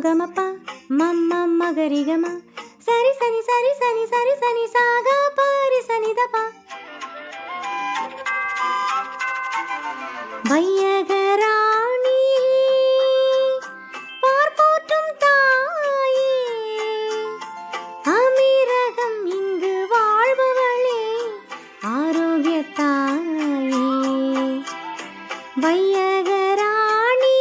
గమప మమ్మ మగరిగమ సరి సని సరి సని సరి సని సాగా పారి సని దప வையகராணி பார்ப்போற்றும் தாயே அமீரகம் இங்கு வாழ்பவளே ஆரோக்கிய தாயே வையகராணி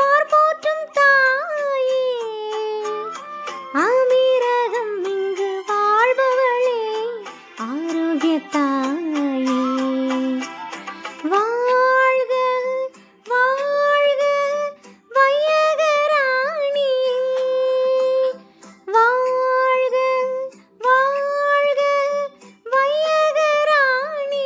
பார்ப்போற்றும் தாயே அமீரகம் இங்கு வாழ்பவளே ஆரோக்கிய தாயே வாழ்க வாழ்க வையகராணி வாழ்க வாழ்க வையகராணி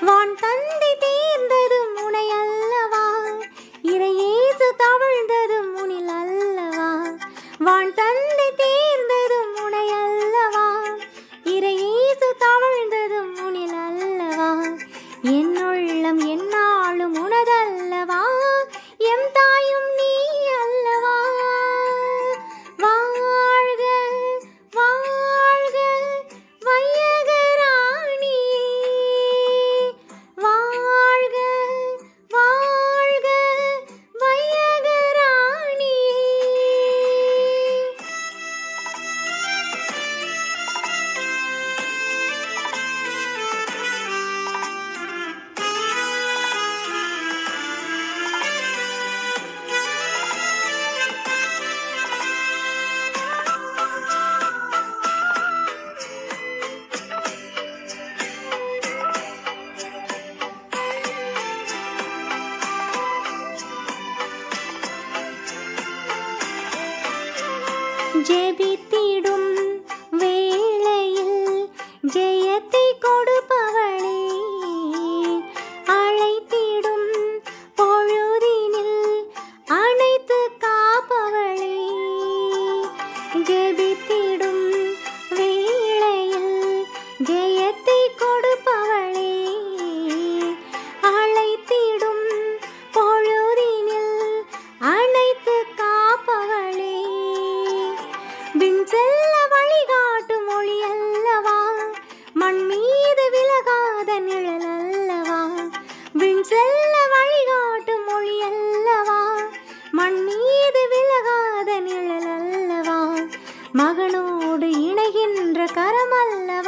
வான் தந்தை தேர்ந்ததும் உனை அல்லவா இறையேசு தவழ்ந்ததும் உனில் அல்லவா வான் தந்தை தேர்ந்ததும் உனை அல்லவா இறையேசு தவழ்ந்ததும் உனில் அல்லவா என்னுள்ளம் என்னாலும் உனதல்லவா எம் தாயும் நீ அல்லவா வாழ்க வாழ்க வையகராணி வாழ்க வாழ்க வையகராணி ஜெபித்திடும் வேளையில் ஜெயத்தை கொடுப்பவளே அழைத்திடும் பொழுதினில் அணைத்து காப்பவளே ஜெபித்திடும் வேளையில் ஜெயத்தை கொடுப்பவளே அழைத்திடும் பொழுதினில் அணைத்து காப்பவளே விண் செல்ல வழிகாட்டும் மொழி அல்லவா மண் மீது விலகாத நிழல் அல்லவா விண் செல்ல வழிகாட்டும் மொழி அல்லவா மண் மீது விலகாத நிழல் அல்லவா மகனோடு இணைகின்ற கரம் அல்லவா